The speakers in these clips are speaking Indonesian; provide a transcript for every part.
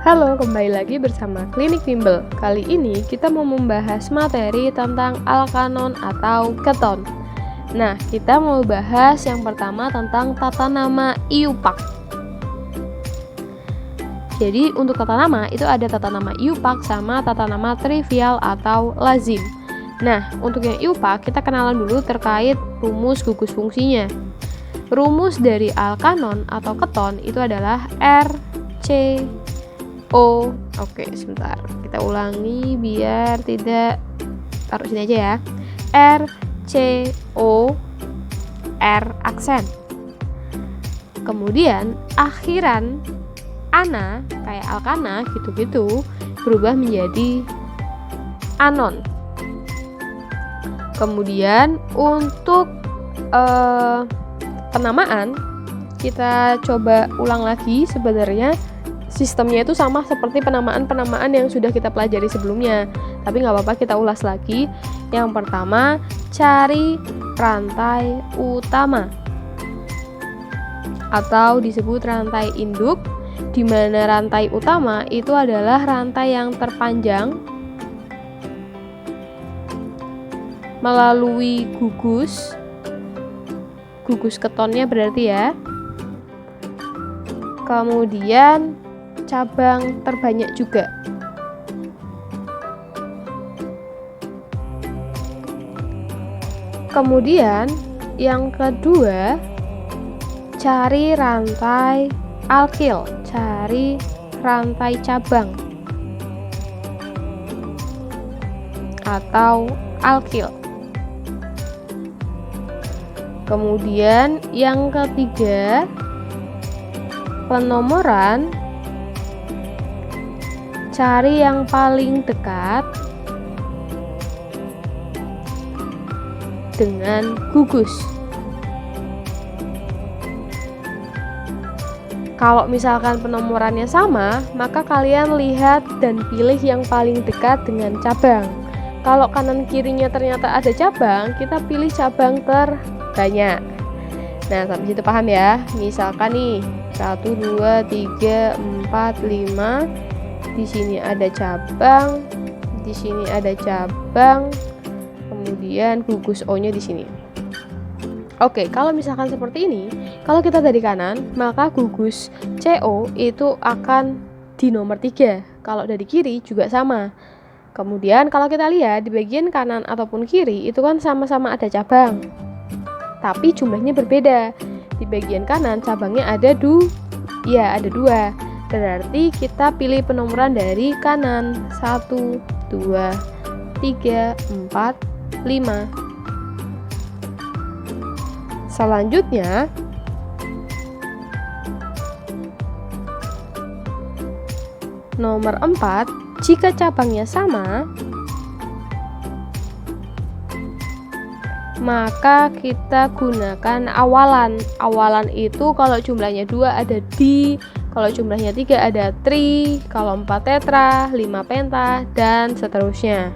Halo, kembali lagi bersama Klinik Bimbel. Kali ini kita mau membahas materi tentang alkanon atau keton. Nah, kita mau bahas yang pertama tentang tata nama iupak. Jadi, untuk tata nama itu ada tata nama iupak sama tata nama trivial atau lazim. Nah, untuk yang iupak kita kenalan dulu terkait rumus gugus fungsinya. Rumus dari alkanon atau keton itu adalah RC O. Oke, sebentar. Kita ulangi biar tidak taruh sini aja ya. R C O R aksen. Kemudian akhiran ana kayak alkana gitu-gitu berubah menjadi anon. Kemudian untuk penamaan kita coba ulang lagi. Sebenarnya sistemnya itu sama seperti penamaan-penamaan yang sudah kita pelajari sebelumnya, tapi nggak apa-apa kita ulas lagi. Yang pertama, cari rantai utama atau disebut rantai induk, di mana rantai utama itu adalah rantai yang terpanjang melalui gugus ketonnya berarti ya. Kemudian cabang terbanyak juga. Kemudian yang kedua, cari rantai alkil, cari rantai cabang atau alkil. Kemudian yang ketiga, penomoran, cari yang paling dekat dengan gugus. Kalau misalkan penomorannya sama, maka kalian lihat dan pilih yang paling dekat dengan cabang. Kalau kanan kirinya ternyata ada cabang, kita pilih cabang terbanyak. Nah, sampai situ paham ya? Misalkan nih, 1, 2, 3, 4, 5. Di sini ada cabang, di sini ada cabang, kemudian gugus O-nya di sini. Oke, kalau misalkan seperti ini, kalau kita dari kanan, maka gugus CO itu akan di nomor 3. Kalau dari kiri juga sama. Kemudian kalau kita lihat di bagian kanan ataupun kiri itu kan sama-sama ada cabang, tapi jumlahnya berbeda. Di bagian kanan cabangnya ada ada 2. Berarti kita pilih penomoran dari kanan. 1, 2, 3, 4, 5. Selanjutnya nomor 4, jika cabangnya sama, maka kita gunakan awalan. Awalan itu kalau jumlahnya 2 ada di, kalau jumlahnya 3 ada tri, kalau 4 tetra, 5 penta, dan seterusnya.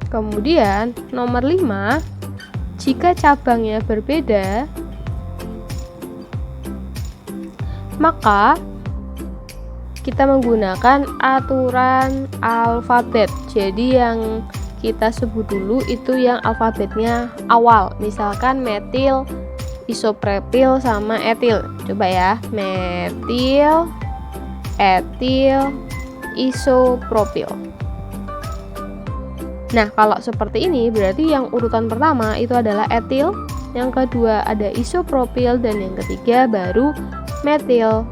Kemudian nomor 5, jika cabangnya berbeda, maka kita menggunakan aturan alfabet. Jadi yang kita sebut dulu itu yang alfabetnya awal. Misalkan metil, isopropil sama etil. Coba ya, metil, etil, isopropil. Nah, kalau seperti ini berarti yang urutan pertama itu adalah etil, yang kedua ada isopropil, dan yang ketiga baru metil.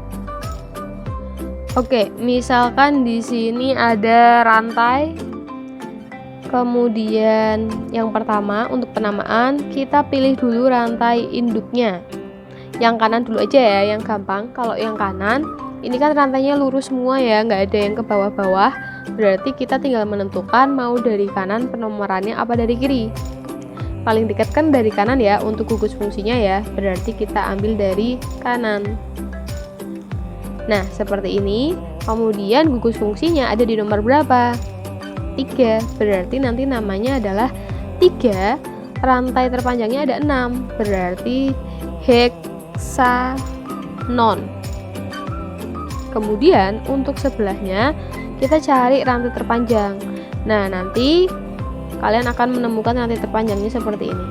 Oke, misalkan di sini ada rantai. Kemudian yang pertama untuk penamaan kita pilih dulu rantai induknya. Yang kanan dulu aja ya, yang gampang. Kalau yang kanan ini kan rantainya lurus semua ya, nggak ada yang ke bawah-bawah. Berarti kita tinggal menentukan mau dari kanan penomorannya apa dari kiri. Paling dekat kan dari kanan ya untuk gugus fungsinya ya, berarti kita ambil dari kanan. Nah, seperti ini. Kemudian gugus fungsinya ada di nomor berapa? 3. Berarti nanti namanya adalah 3. Rantai terpanjangnya ada 6. Berarti heksanon. Kemudian untuk sebelahnya kita cari rantai terpanjang. Nah, nanti kalian akan menemukan rantai terpanjangnya seperti ini.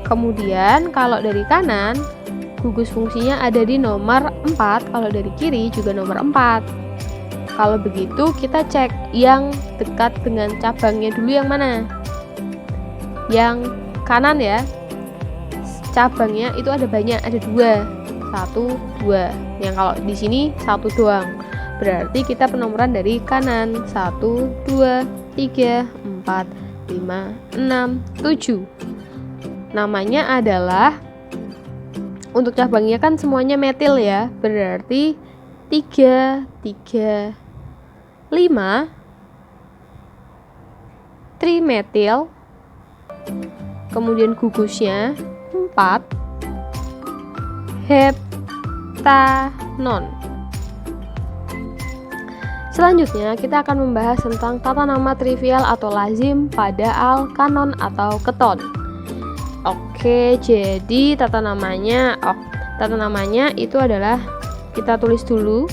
Kemudian kalau dari kanan, gugus fungsinya ada di nomor 4, kalau dari kiri juga nomor 4. Kalau begitu kita cek yang dekat dengan cabangnya dulu yang mana? Yang kanan ya. Cabangnya itu ada banyak, ada 2. 1, 2. Yang kalau di sini 1 doang. Berarti kita penomoran dari kanan. 1, 2, 3, 4, 5, 6, 7. Namanya adalah, untuk cabangnya kan semuanya metil ya. Berarti 3, 3, 5 trimetil. Kemudian gugusnya 4 heptanon. Selanjutnya kita akan membahas tentang tata nama trivial atau lazim pada alkanon atau keton. Oke, jadi tata namanya itu adalah, kita tulis dulu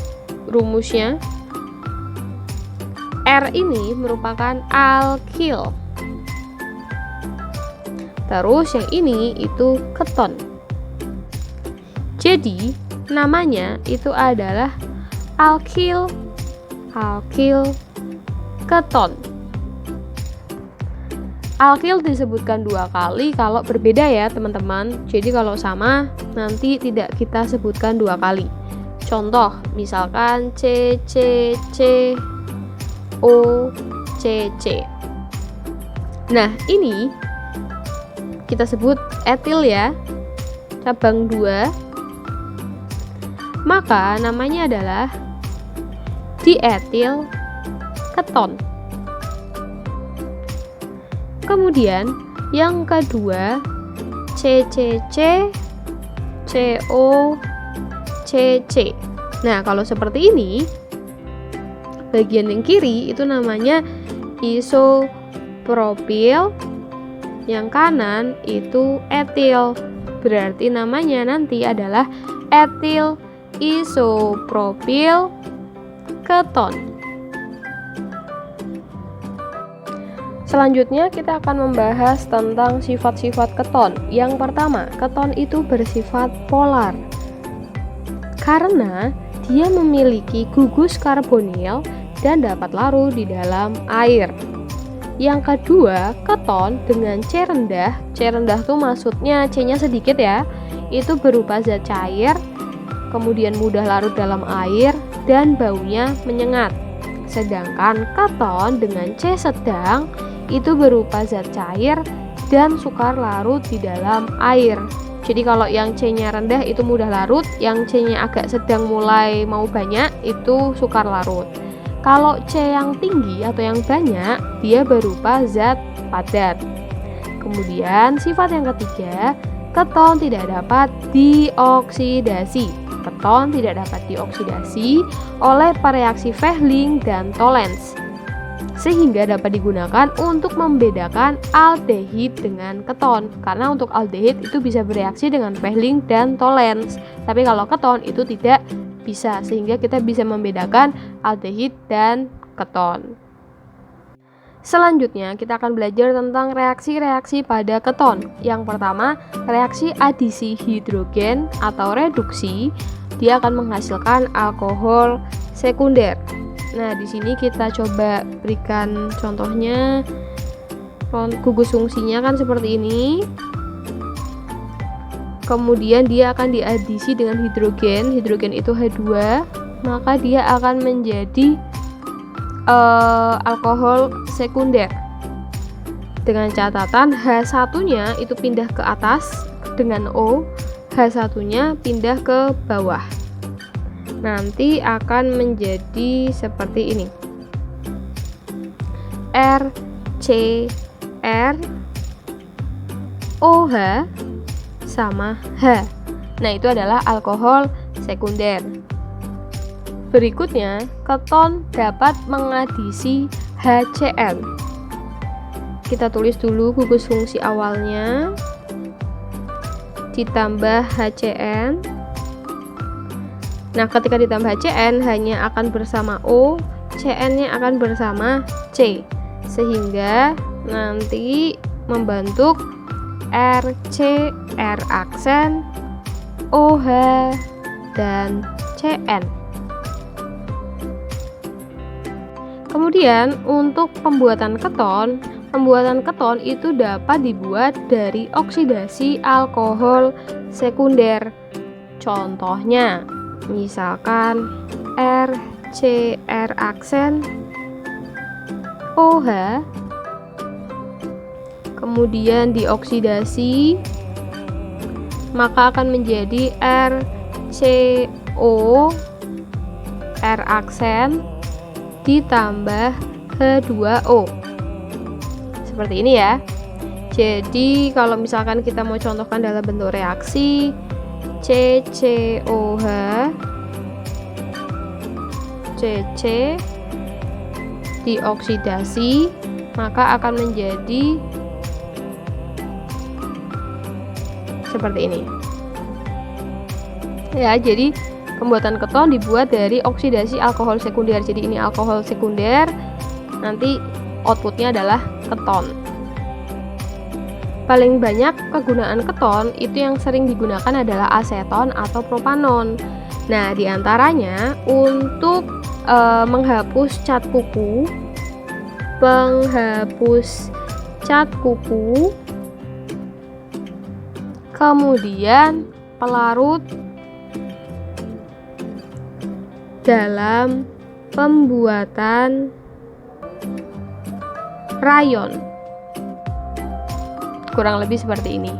rumusnya. R ini merupakan alkil. Terus yang ini itu keton. Jadi namanya itu adalah alkil keton. Alkil disebutkan 2 kali kalau berbeda ya teman-teman. Jadi kalau sama nanti tidak kita sebutkan 2 kali. Contoh misalkan CCCOCC. Nah ini kita sebut etil ya, cabang 2. Maka namanya adalah dietil keton. Kemudian yang kedua CCC COCC. Nah kalau seperti ini, bagian yang kiri itu namanya isopropil, yang kanan itu etil. Berarti namanya nanti adalah etil isopropil keton. Selanjutnya kita akan membahas tentang sifat-sifat keton. Yang pertama, keton itu bersifat polar karena dia memiliki gugus karbonil dan dapat larut di dalam air. Yang kedua, keton dengan C rendah. C rendah tuh maksudnya C-nya sedikit ya. Itu berupa zat cair, kemudian mudah larut dalam air dan baunya menyengat. Sedangkan keton dengan C sedang itu berupa zat cair dan sukar larut di dalam air. Jadi kalau yang C-nya rendah itu mudah larut, yang C-nya agak sedang mulai mau banyak itu sukar larut. Kalau C yang tinggi atau yang banyak, dia berupa zat padat. Kemudian sifat yang ketiga, keton tidak dapat dioksidasi. Keton tidak dapat dioksidasi oleh reaksi Fehling dan Tollens, sehingga dapat digunakan untuk membedakan aldehid dengan keton. Karena untuk aldehid itu bisa bereaksi dengan Fehling dan Tollens, tapi kalau keton itu tidak bisa, sehingga kita bisa membedakan aldehid dan keton. Selanjutnya kita akan belajar tentang reaksi-reaksi pada keton. Yang pertama, reaksi adisi hidrogen atau reduksi, dia akan menghasilkan alkohol sekunder. Nah, di sini kita coba berikan contohnya. Gugus fungsinya kan seperti ini. Kemudian dia akan diadisi dengan hidrogen. Hidrogen itu H2, maka dia akan menjadi alkohol sekunder. Dengan catatan H1-nya itu pindah ke atas dengan O, H1-nya pindah ke bawah. Nanti akan menjadi seperti ini. RCR OH sama H. Nah, itu adalah alkohol sekunder. Berikutnya, keton dapat mengadisi HCl. Kita tulis dulu gugus fungsi awalnya, ditambah HCN, Nah, ketika ditambah Cn hanya akan bersama O, Cn-nya akan bersama C, sehingga nanti membentuk RC, R aksen, OH, dan Cn. Kemudian untuk pembuatan keton itu dapat dibuat dari oksidasi alkohol sekunder. Contohnya, misalkan RCR aksen OH, kemudian dioksidasi, maka akan menjadi RCO, R aksen, ditambah H2O. Seperti ini ya. Jadi kalau misalkan kita mau contohkan dalam bentuk reaksi CCOH, CC dioksidasi, maka akan menjadi seperti ini. Ya, jadi pembuatan keton dibuat dari oksidasi alkohol sekunder. Jadi ini alkohol sekunder, nanti outputnya adalah keton. Paling banyak kegunaan keton itu yang sering digunakan adalah aseton atau propanon. Nah, diantaranya untuk menghapus cat kuku, kemudian pelarut dalam pembuatan rayon. Kurang lebih seperti ini.